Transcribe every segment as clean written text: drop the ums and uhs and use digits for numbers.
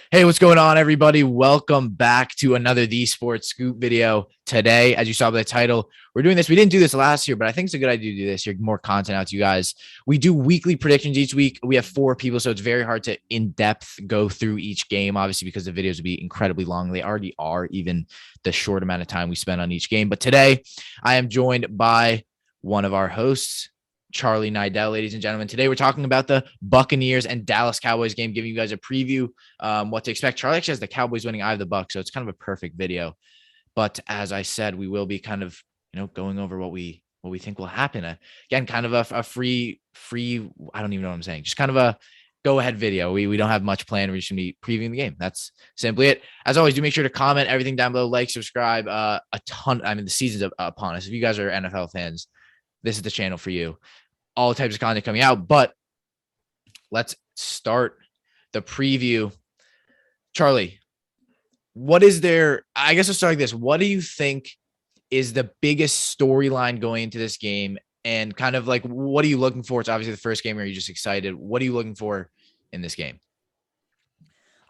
Hey, what's going on, everybody? Welcome back to another The Sports Scoop video. Today, as you saw by the title, we're doing this. We didn't do this last year, but I think it's a good idea to do this. You're more content out to you guys. We do weekly predictions each week. We have 4 people, so it's very hard to in-depth go through each game, obviously, because the videos would be incredibly long. They already are, even the short amount of time we spend on each game. But today, I am joined by one of our hosts, Charlie Nidell, ladies and gentlemen. Today, we're talking about the Buccaneers and Dallas Cowboys game, giving you guys a preview, what to expect. Charlie actually has the Cowboys winning. I have the Bucs, so it's kind of a perfect video. But as I said, we will be kind of, going over what we think will happen. Again, kind of a free. I don't even know what I'm saying. Just kind of a go ahead video. We don't have much planned. We're just gonna be previewing the game. That's simply it. As always, do make sure to comment everything down below, like, subscribe. A ton. I mean, the season's upon us. If you guys are NFL fans, this is the channel for you. All types of content coming out, but let's start the preview. Charlie, what is there? I guess I'll start like this. What do you think is the biggest storyline going into this game? And kind of like, what are you looking for? It's obviously the first game. Are you just excited? What are you looking for in this game?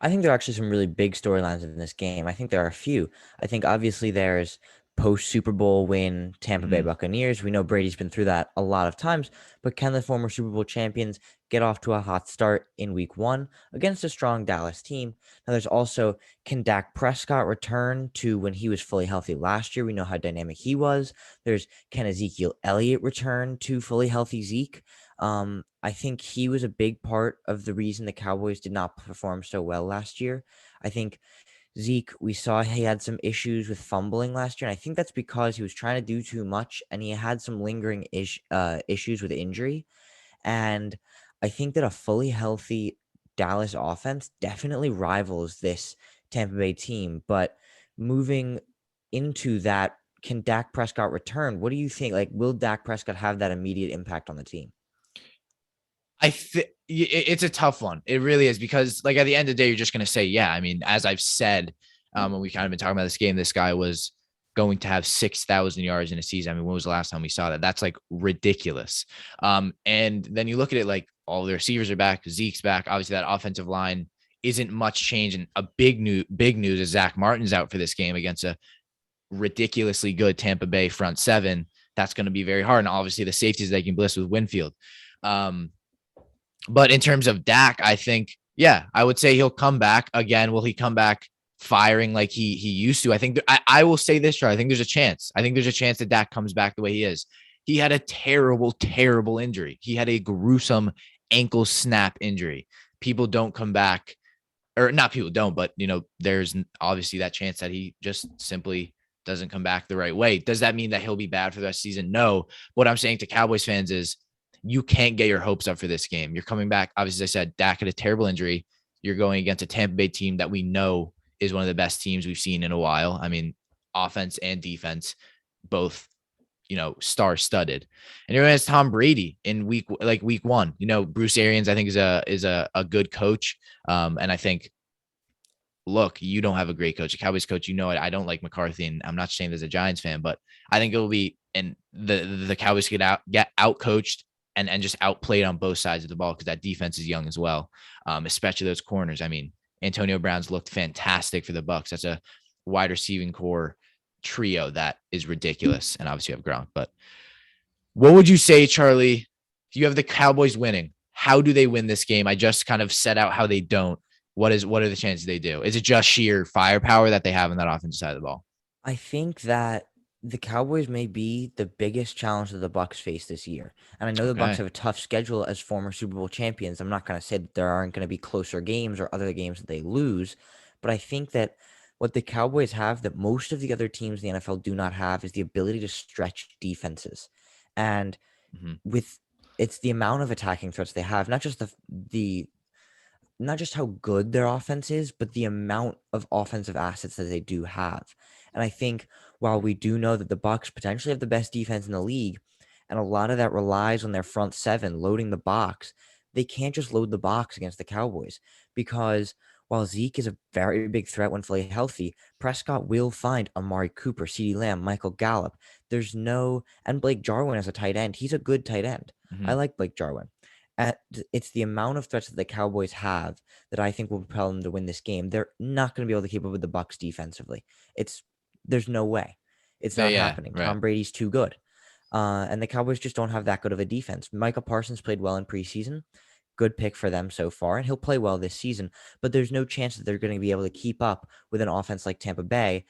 I think there are actually some really big storylines in this game. I think there are a few. I think obviously there's post Super Bowl win Tampa Bay Mm-hmm. Buccaneers. We know Brady's been through that a lot of times, but can the former Super Bowl champions get off to a hot start in week one against a strong Dallas team? Now there's also, can Dak Prescott return to when he was fully healthy last year? We know how dynamic he was. There's, can Ezekiel Elliott return to fully healthy Zeke? I think he was a big part of the reason the Cowboys did not perform so well last year. I think Zeke, we saw he had some issues with fumbling last year, and I think that's because he was trying to do too much and he had some lingering issues with injury. And I think that a fully healthy Dallas offense definitely rivals this Tampa Bay team. But moving into that, can Dak Prescott return? What do you think? Like, will Dak Prescott have that immediate impact on the team? I think it's a tough one. It really is, because like at the end of the day, you're just going to say, yeah. I mean, as I've said, when we kind of been talking about this game, this guy was going to have 6,000 yards in a season. I mean, when was the last time we saw that? That's like ridiculous. And then you look at it, like all the receivers are back. Zeke's back. Obviously that offensive line isn't much change. And a big news is Zach Martin's out for this game against a ridiculously good Tampa Bay front seven. That's going to be very hard. And obviously the safeties they can bliss with Winfield. Um, but in terms of Dak, I think, yeah, I would say he'll come back again. Will he come back firing like he used to? I think I will say this, Charlie. I think there's a chance. I think there's a chance that Dak comes back the way he is. He had a terrible, terrible injury. He had a gruesome ankle snap injury. People don't come back, or not people don't, but there's obviously that chance that he just simply doesn't come back the right way. Does that mean that he'll be bad for the rest of the season? No. What I'm saying to Cowboys fans is, you can't get your hopes up for this game. You're coming back. Obviously, as I said, Dak had a terrible injury. You're going against a Tampa Bay team that we know is one of the best teams we've seen in a while. I mean, offense and defense, both, star studded. And you're against Tom Brady in week one. Bruce Arians, I think, is a good coach. And I think, look, you don't have a great coach, a Cowboys coach. I don't like McCarthy, and I'm not saying there's a Giants fan, but I think it will be, and the Cowboys get out coached and just outplayed on both sides of the ball, because that defense is young as well, especially those corners. I mean, Antonio Brown's looked fantastic for the Bucs. That's a wide receiving core trio that is ridiculous, and obviously you have Gronk. But what would you say, Charlie? If you have the Cowboys winning, how do they win this game? I just kind of set out how they don't. What are the chances they do? Is it just sheer firepower that they have on that offensive side of the ball? I think that the Cowboys may be the biggest challenge that the Bucks face this year. And I know the Bucks Okay. have a tough schedule as former Super Bowl champions. I'm not going to say that there aren't going to be closer games or other games that they lose, but I think that what the Cowboys have that most of the other teams in the NFL do not have is the ability to stretch defenses. And Mm-hmm. with it's the amount of attacking threats they have, not just the not just how good their offense is, but the amount of offensive assets that they do have. And I think while we do know that the Bucks potentially have the best defense in the league, and a lot of that relies on their front seven loading the box, they can't just load the box against the Cowboys, because while Zeke is a very big threat when fully healthy, Prescott will find Amari Cooper, CeeDee Lamb, Michael Gallup. And Blake Jarwin as a tight end. He's a good tight end. Mm-hmm. I like Blake Jarwin. it's the amount of threats that the Cowboys have that I think will propel them to win this game. They're not going to be able to keep up with the Bucks defensively. There's no way. It's not Yeah, happening. right. Tom Brady's too good. And the Cowboys just don't have that good of a defense. Micah Parsons played well in preseason. Good pick for them so far, and he'll play well this season. But there's no chance that they're going to be able to keep up with an offense like Tampa Bay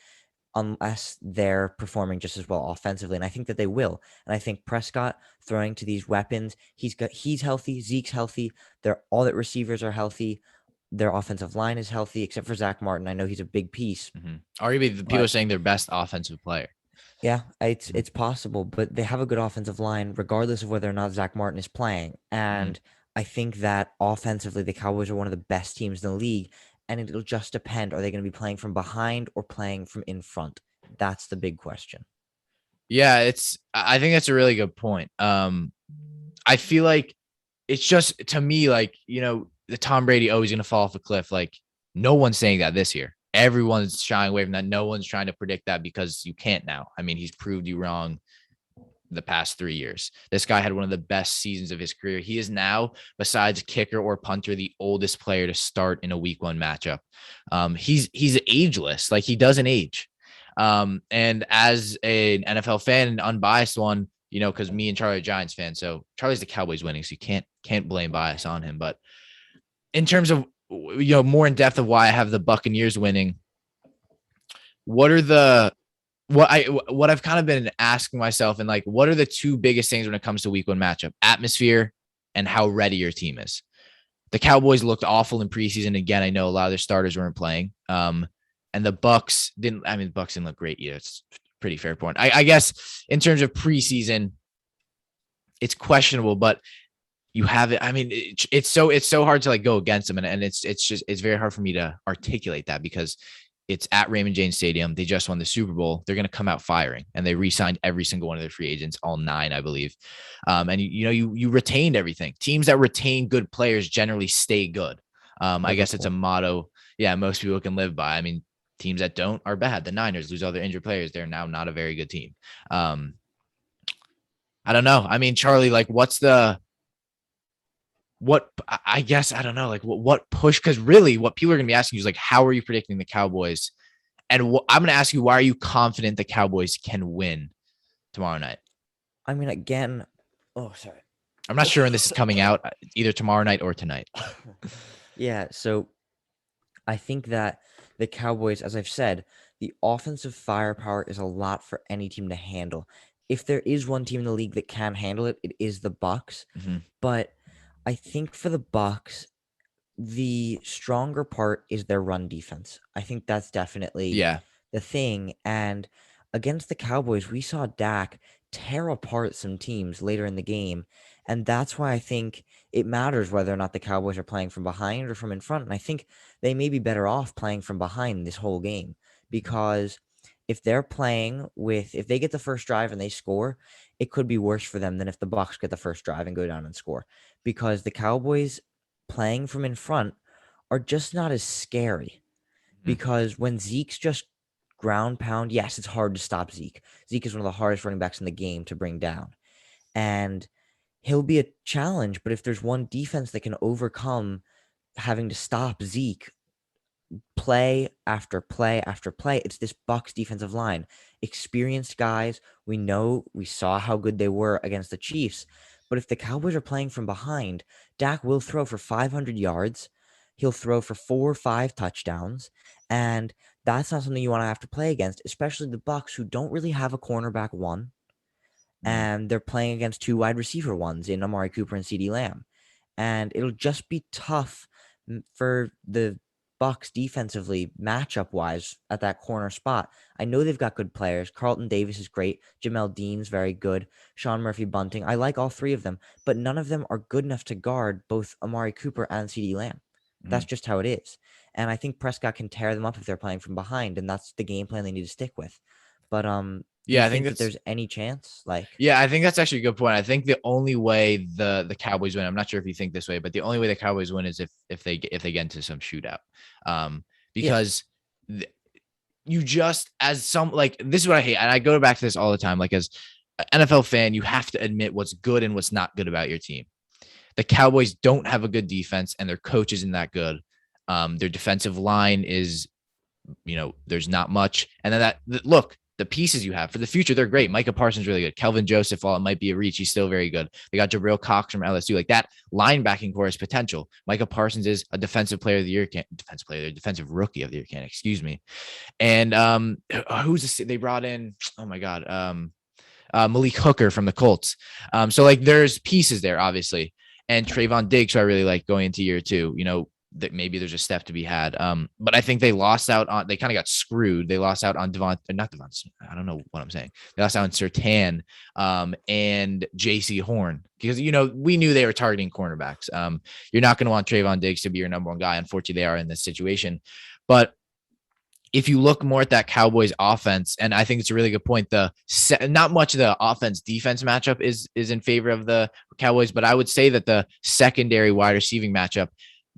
unless they're performing just as well offensively. And I think that they will. And I think Prescott throwing to these weapons, he's healthy, Zeke's healthy, all the receivers are healthy. Their offensive line is healthy, except for Zach Martin. I know he's a big piece. Arguably, the people are But saying their best offensive player. yeah, Mhm. it's possible, but they have a good offensive line, regardless of whether or not Zach Martin is playing. And I think that offensively, the Cowboys are one of the best teams in the league, and it'll just depend: are they going to be playing from behind or playing from in front? That's the big question. Yeah, I think that's a really good point. I feel like it's just to me like, the Tom Brady always gonna fall off a cliff. Like no one's saying that this year. Everyone's shying away from that. No one's trying to predict that because you can't now. I mean, he's proved you wrong the past 3 years. This guy had one of the best seasons of his career. He is now, besides kicker or punter, the oldest player to start in a week 1 matchup. He's ageless. Like he doesn't age. And as an NFL fan, an unbiased one, because me and Charlie are Giants fans, so Charlie's the Cowboys winning, so you can't blame bias on him. But in terms of more in depth of why I have the Buccaneers winning, what I've kind of been asking myself, and like, what are the two biggest things when it comes to week 1 matchup? Atmosphere and how ready your team is. The Cowboys looked awful in preseason. Again, I know a lot of their starters weren't playing. And the Bucks didn't. I mean, the Bucks didn't look great either. It's a pretty fair point. I guess in terms of preseason, it's questionable, but you have it. I mean, it's so hard to like go against them, and it's very hard for me to articulate that because it's at Raymond James Stadium. They just won the Super Bowl. They're going to come out firing, and they re-signed every single one of their free agents, all 9, I believe. And you retained everything. Teams that retain good players generally stay good. I guess it's a motto. Yeah, most people can live by. I mean, teams that don't are bad. The Niners lose all their injured players. They're now not a very good team. I don't know. I mean, Charlie, like, I guess I don't know, like what push? Because really, what people are going to be asking you is like, how are you predicting the Cowboys? And I'm going to ask you, why are you confident the Cowboys can win tomorrow night? I mean, again, sorry. I'm not sure when this is coming out, either tomorrow night or tonight. Yeah, so I think that the Cowboys, as I've said, the offensive firepower is a lot for any team to handle. If there is one team in the league that can handle it, it is the Bucks. But I think for the Bucks, the stronger part is their run defense. I think that's definitely the thing. And against the Cowboys, we saw Dak tear apart some teams later in the game. And that's why I think it matters whether or not the Cowboys are playing from behind or from in front. And I think they may be better off playing from behind this whole game because if they get the first drive and they score, it could be worse for them than if the Bucks get the first drive and go down and score, because the Cowboys playing from in front are just not as scary. Because when Zeke's just ground pound, yes, it's hard to stop Zeke. Zeke is one of the hardest running backs in the game to bring down. And he'll be a challenge, but if there's one defense that can overcome having to stop Zeke play after play after play, it's this Bucks defensive line. Experienced guys, we saw how good they were against the Chiefs. But if the Cowboys are playing from behind, Dak will throw for 500 yards. He'll throw for 4 or 5 touchdowns. And that's not something you want to have to play against, especially the Bucks, who don't really have a cornerback one. And they're playing against 2 wide receiver ones in Amari Cooper and CeeDee Lamb. And it'll just be tough for the Bucks defensively, matchup wise, at that corner spot. I know they've got good players. Carlton Davis is great. Jamel Dean's very good. Sean Murphy Bunting. I like all 3 of them, but none of them are good enough to guard both Amari Cooper and CeeDee Lamb. That's just how it is. And I think Prescott can tear them up if they're playing from behind, and that's the game plan they need to stick with. But do you think that there's any chance? I think that's actually a good point. I think the only way the Cowboys win, I'm not sure if you think this way, but the only way the Cowboys win is if they get into some shootout. Because you just, as some, like, this is what I hate, and I go back to this all the time. Like, as an NFL fan, you have to admit what's good and what's not good about your team. the Cowboys don't have a good defense and their coach isn't that good. Their defensive line is, there's not much. And then look, the pieces you have for the future, they're great. Micah Parsons really good. Kelvin Joseph, while it might be a reach, he's still very good. They got Jabril Cox from LSU. Like that linebacking core is potential. Micah Parsons is a defensive defensive rookie of the year, excuse me. And they brought in? Oh my God. Malik Hooker from the Colts. So like there's pieces there, obviously. And Trayvon Diggs, who I really like going into year two, that maybe there's a step to be had. But I think they lost out on, they kind of got screwed. They lost out on I don't know what I'm saying. They lost out on Surtain and JC Horn because, we knew they were targeting cornerbacks. You're not going to want Trayvon Diggs to be your number one guy. Unfortunately, they are in this situation. But if you look more at that Cowboys offense, and I think it's a really good point, not much of the offense defense matchup is in favor of the Cowboys, but I would say that the secondary wide receiving matchup,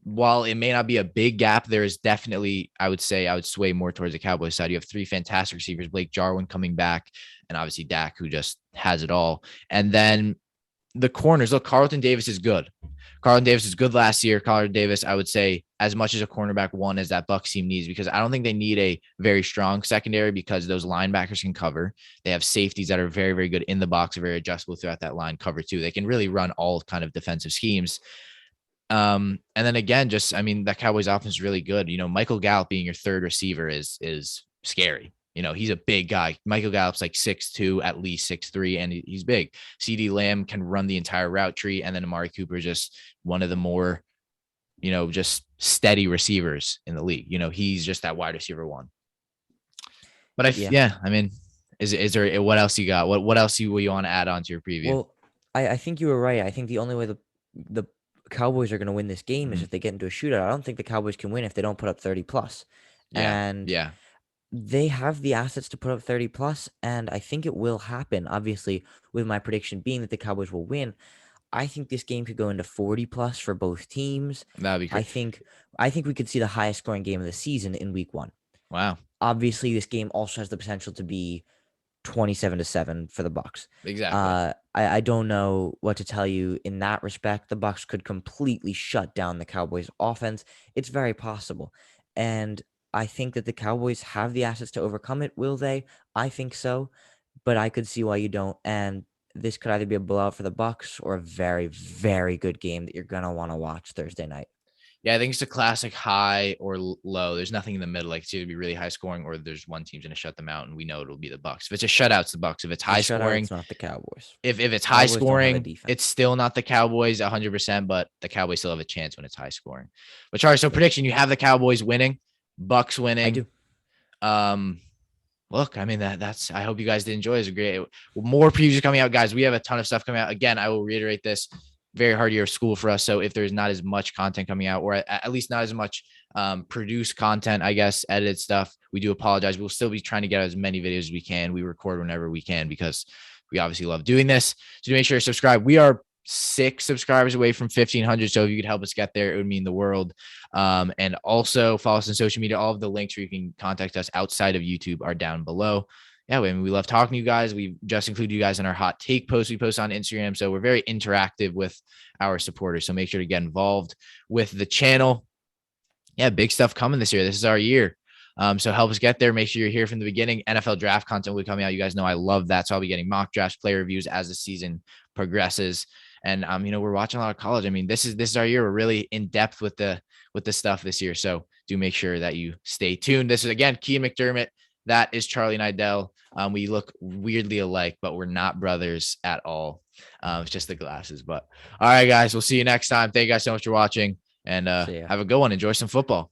while it may not be a big gap, there is definitely, I would sway more towards the Cowboys side. You have three fantastic receivers, Blake Jarwin coming back, and obviously Dak, who just has it all. And then the corners, look, Carlton Davis is good. Carlton Davis is good last year. Carlton Davis, I would say, as much as a cornerback one as that Bucs team needs, because I don't think they need a very strong secondary because those linebackers can cover. They have safeties that are very, very good in the box, very adjustable throughout that line cover too. They can really run all kind of defensive schemes. And then again, that Cowboys offense is really good. Michael Gallup being your third receiver is scary. He's a big guy. Michael Gallup's like 6'2", at least 6'3", and he's big. CeeDee Lamb can run the entire route tree. And then Amari Cooper is just one of the more, just steady receivers in the league. He's just that wide receiver one. But is there, what else you got? What else will you want to add on to your preview? Well, I think you were right. I think the only way the Cowboys are going to win this game is if they get into a shootout. I don't think the Cowboys can win if they don't put up 30 plus. Yeah. They have the assets to put up 30 plus, and I think it will happen. Obviously, with my prediction being that the Cowboys will win, I think this game could go into 40 plus for both teams. That'd be great. I think we could see the highest scoring game of the season in week one. Wow. Obviously, this game also has the potential to be 27-7 for the Bucs. Exactly. I don't know what to tell you in that respect. The Bucs could completely shut down the Cowboys offense. It's very possible. And I think that the Cowboys have the assets to overcome it. Will they? I think so, but I could see why you don't. And this could either be a blowout for the Bucs or a very, very good game that you're going to want to watch Thursday night. Yeah, I think it's a classic high or low. There's nothing in the middle. Like it's either be really high scoring or there's one team's going to shut them out, and we know it'll be the Bucs. If it's a shutout, it's the Bucs. If it's high scoring, it's not the Cowboys. If it's high scoring, it's still not the Cowboys 100%, but the Cowboys still have a chance when it's high scoring. But Charlie, so prediction: you have the Cowboys winning, Bucs winning. I do. Look, that's. I hope you guys did enjoy. It's a great. More previews coming out, guys. We have a ton of stuff coming out. Again, I will reiterate this. Very hard year of school for us. So if there's not as much content coming out, or at least not as much produced content, I guess, edited stuff, we do apologize. We'll still be trying to get as many videos as we can. We record whenever we can because we obviously love doing this. So make sure to subscribe. We are 6 subscribers away from 1,500. So if you could help us get there, it would mean the world. And also follow us on social media. All of the links where you can contact us outside of YouTube are down below. Yeah, we love talking to you guys. We just include you guys in our hot take posts we post on Instagram. So we're very interactive with our supporters. So make sure to get involved with the channel. Yeah, big stuff coming this year. This is our year. So help us get there. Make sure you're here from the beginning. NFL draft content will be coming out. You guys know I love that. So I'll be getting mock drafts, player reviews as the season progresses. And we're watching a lot of college. This is our year. We're really in depth with the stuff this year. So do make sure that you stay tuned. This is again Cian McDermott. That is Charlie Nidell. We look weirdly alike, but we're not brothers at all. It's just the glasses. But all right, guys, we'll see you next time. Thank you guys so much for watching, and have a good one. Enjoy some football.